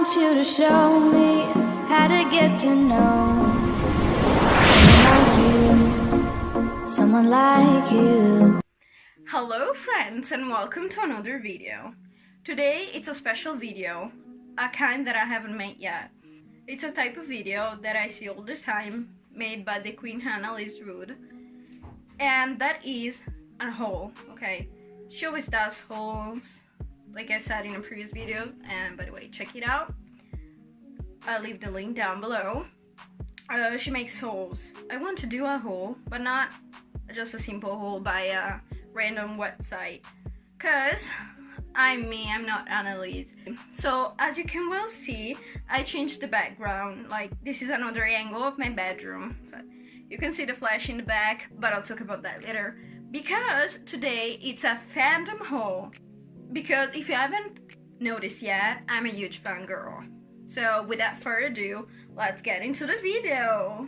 want you to show me how to get to know someone like you. Hello friends and welcome to another video. Today it's a special video, a kind that I haven't made yet. It's a type of video that I see all the time, made by the Queen Hannah Liz Rude, and that is a haul. Okay, she always does hauls, like I said in a previous video, and by the way, check it out. I'll leave the link down below. She makes hauls. I want to do a haul, but not just a simple haul by a random website, cause I'm not Annalise. So as you can well see, I changed the background. Like, this is another angle of my bedroom. So you can see the flash in the back, but I'll talk about that later. Because today it's a fandom haul. Because if you haven't noticed yet, I'm a huge fangirl. So without further ado, let's get into the video.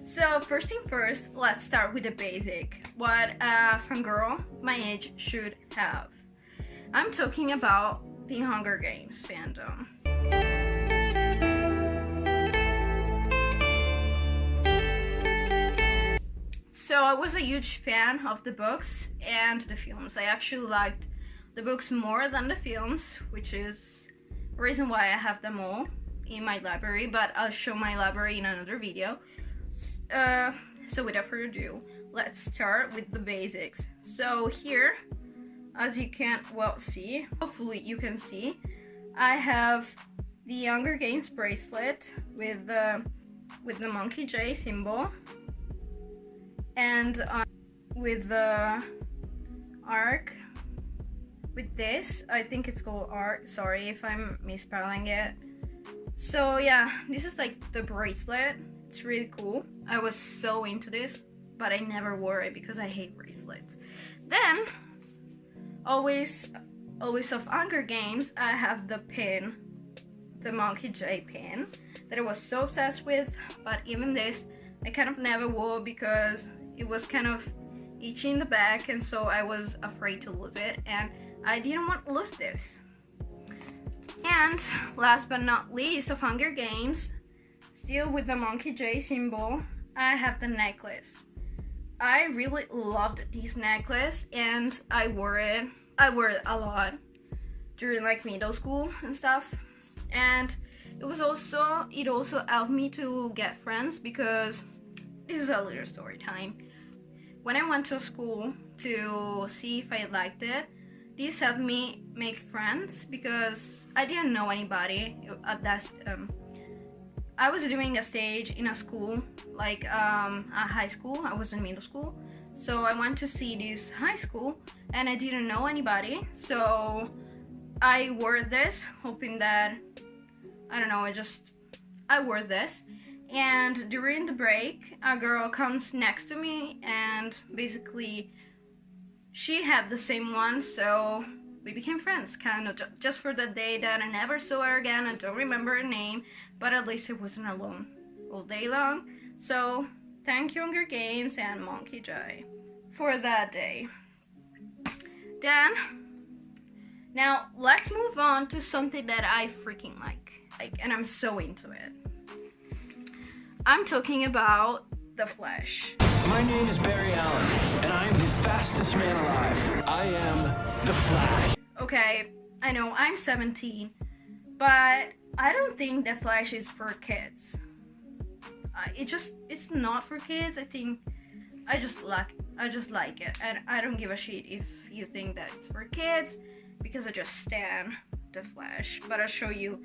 So first thing first, let's start with the basic. What a fangirl my age should have. I'm talking about the Hunger Games fandom. So I was a huge fan of the books and the films. I actually liked the books more than the films, which is the reason why I have them all in my library, but I'll show my library in another video. So without further ado, let's start with the basics. So here, as you can well see, hopefully you can see, I have the Hunger Games bracelet with the monkey J symbol, and with the arc, with this, I think it's called arc, sorry if I'm misspelling it. So yeah, this is like the bracelet. It's really cool. I was so into this, but I never wore it because I hate bracelets. Then, always of Hunger Games, I have the pin, the Monkey J pin, that I was so obsessed with, but even this, I kind of never wore because it was kind of itchy in the back, and so I was afraid to lose it, and I didn't want to lose this. And last but not least of Hunger Games, still with the Monkey J symbol, I have the necklace. I really loved this necklace, and I wore it a lot during like middle school and stuff. And it also helped me to get friends, because this is a little story time. When I went to school to see if I liked it, this helped me make friends because I didn't know anybody at that. I was doing a stage in a school, like a high school. I was in middle school, so I went to see this high school, and I didn't know anybody. So I wore this, hoping that, I don't know, I wore this. And during the break, a girl comes next to me, and basically she had the same one, so we became friends, kind of just for the day that I never saw her again. I don't remember her name, but at least I wasn't alone all day long. So thank you, Hunger Games and Monkey J, for that day. Then, now let's move on to something that I freaking like, and I'm so into it. I'm talking about The Flash. My name is Barry Allen, and I am the fastest man alive. I am The Flash. Okay, I know I'm 17, but I don't think The Flash is for kids. It's not for kids. I think I just like it, and I don't give a shit if you think that it's for kids, because I just stan The Flash. But I'll show you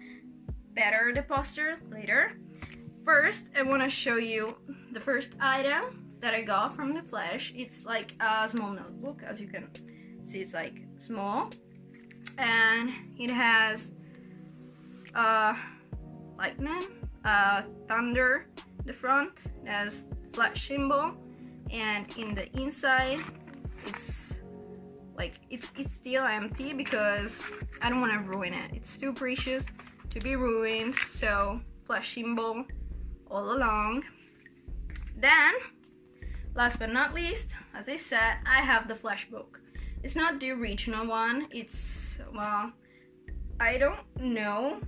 better the poster later. First, I want to show you the first item that I got from The Flash. It's like a small notebook, as you can see. It's like small, and it has lightning, thunder in the front. It has Flash symbol, and in the inside, it's like it's still empty because I don't want to ruin it. It's too precious to be ruined. So Flash symbol all along. Then, last but not least, as I said, I have the Flash book. It's not the original one. It's, well, I don't know.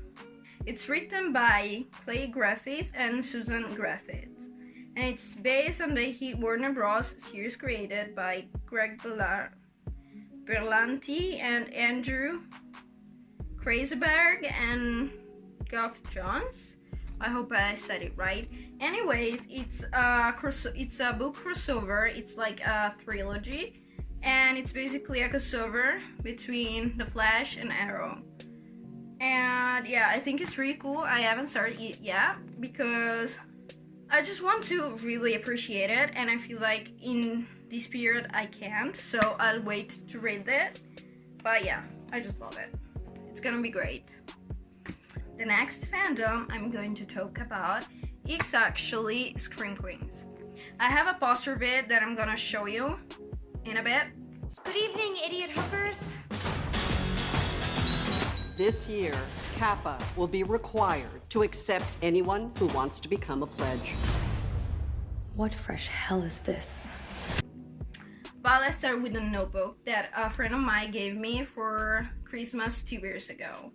It's written by Clay Griffith and Susan Griffith. And it's based on the hit Warner Bros. Series created by Greg Berlanti and Andrew Kreisberg and Geoff Johns. I hope I said it right. Anyways, it's a book crossover. It's like a trilogy, and it's basically a crossover between The Flash and Arrow. And yeah, I think it's really cool. I haven't started it yet because I just want to really appreciate it, and I feel like in this period I can't, so I'll wait to read it. But yeah, I just love it. It's gonna be great. The next fandom I'm going to talk about is actually Scream Queens. I have a poster of it that I'm gonna show you in a bit. Good evening, idiot hookers. This year, Kappa will be required to accept anyone who wants to become a pledge. What fresh hell is this? But let's start with a notebook that a friend of mine gave me for Christmas 2 years ago.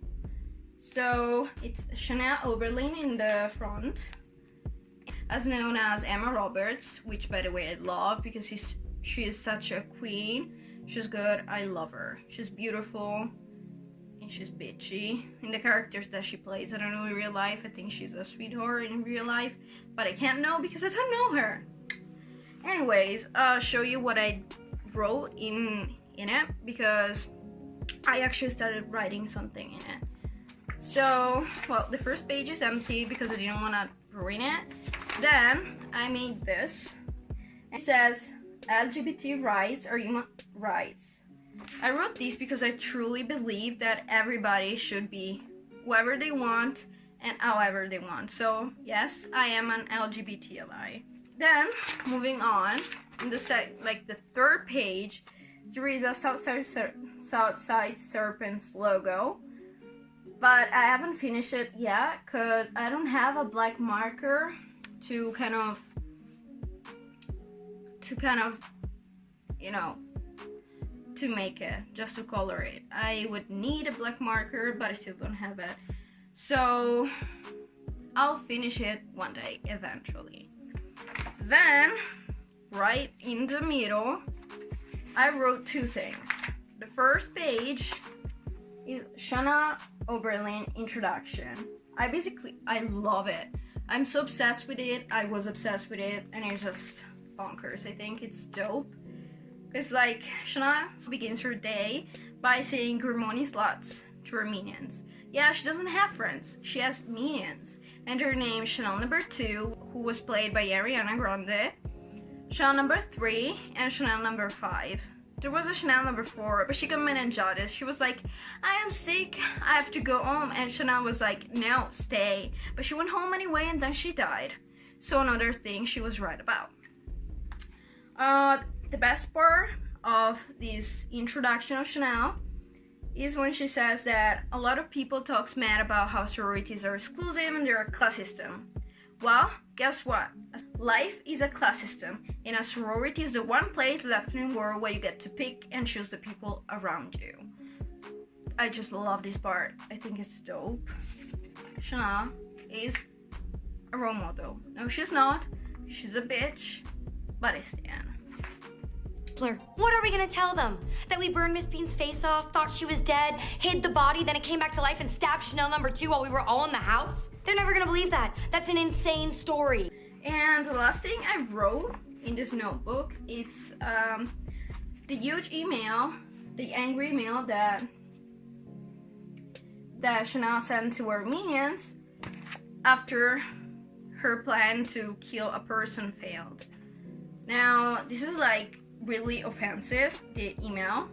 So it's Chanel Oberlin in the front, as known as Emma Roberts, which by the way I love because she is such a queen. She's good, I love her. She's beautiful and she's bitchy in the characters that she plays. I don't know in real life, I think she's a sweetheart in real life, but I can't know because I don't know her. Anyways, I'll show you what I wrote in it because I actually started writing something in it. So, well, the first page is empty because I didn't want to ruin it. Then I made this. It says LGBT rights are human rights. I wrote these because I truly believe that everybody should be whoever they want and however they want. So yes, I am an LGBT ally. Then moving on, in the the third page, there is a Southside Serpents logo. But I haven't finished it yet because I don't have a black marker to kind of, you know, to make it, just to color it. I would need a black marker, but I still don't have it. So I'll finish it one day, eventually. Then, right in the middle, I wrote two things. The first page is Shanna Oberlin introduction. I love it. I'm so obsessed with it. I was obsessed with it, and it's just bonkers. I think it's dope. It's like Shanna begins her day by saying good morning sluts to her minions. Yeah, she doesn't have friends. She has minions. And her name is Chanel number 2, who was played by Ariana Grande, Chanel number 3, and Chanel number 5. There was a Chanel number 4, but she got meningitis. She was like, I am sick, I have to go home. And Chanel was like, no, stay. But she went home anyway, and then she died. So another thing she was right about. The best part of this introduction of Chanel is when she says that a lot of people talk mad about how sororities are exclusive and they're a class system. Well, guess what? Life is a class system, and a sorority is the one place left in the world where you get to pick and choose the people around you. I just love this part. I think it's dope. Chanel is a role model. No, she's not. She's a bitch, but I stand. What are we gonna tell them? That we burned Miss Bean's face off, thought she was dead, hid the body, then it came back to life and stabbed Chanel number 2 while we were all in the house? They're never gonna believe that. That's an insane story. And the last thing I wrote in this notebook, it's the huge email, the angry email that Chanel sent to her minions after her plan to kill a person failed. Now, this is like really offensive, the email,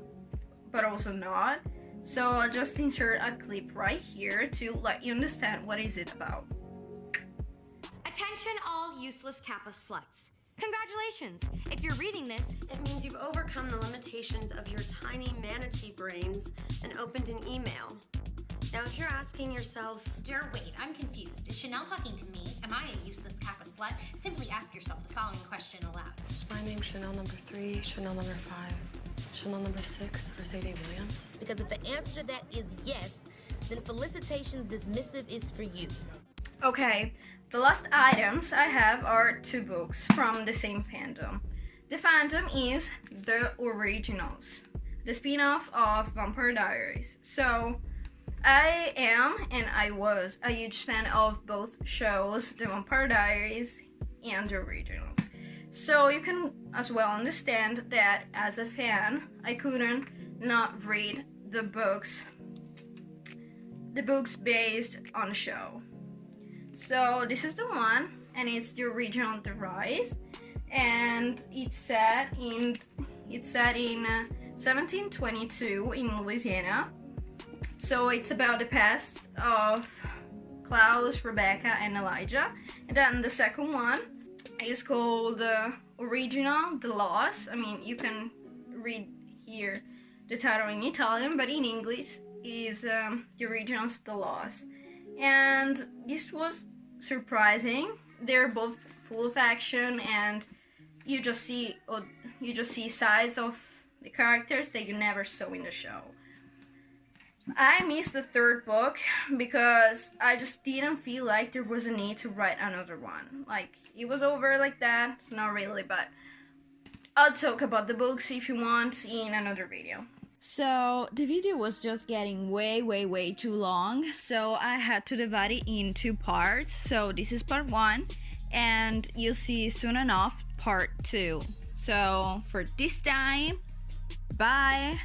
but also not. So I'll just insert a clip right here to let you understand what is it about. Attention all useless Kappa sluts. Congratulations! If you're reading this, It means you've overcome the limitations of your tiny manatee brains and opened an email. Now, if you're asking yourself, Dear, wait, I'm confused. Is Chanel talking to me? Am I a useless Kappa slut? Simply ask yourself the following question aloud. Is my name Chanel number 3, Chanel number 5, Chanel number 6, Mercedes Williams? Because if the answer to that is yes, then Felicitation's dismissive is for you. Okay, the last items I have are 2 books from the same fandom. The fandom is The Originals, the spin-off of Vampire Diaries. So, I am and I was a huge fan of both shows, The Vampire Diaries and The Originals. So you can as well understand that as a fan, I couldn't not read the books based on the show. So this is the one, and it's The Original The Rise, and it's set in 1722 in Louisiana. So it's about the past of Klaus, Rebecca, and Elijah. And then the second one is called Original The Loss. I mean, you can read here the title in Italian, but in English is The Original's The Loss. And this was surprising. They're both full of action, and you just see sides of the characters that you never saw in the show. I missed the third book because I just didn't feel like there was a need to write another one. Like, it was over like that. It's not really, but I'll talk about the books if you want in another video. So the video was just getting way too long, so I had to divide it in 2 parts. So this is part 1, and you'll see soon enough part 2. So for this time, bye.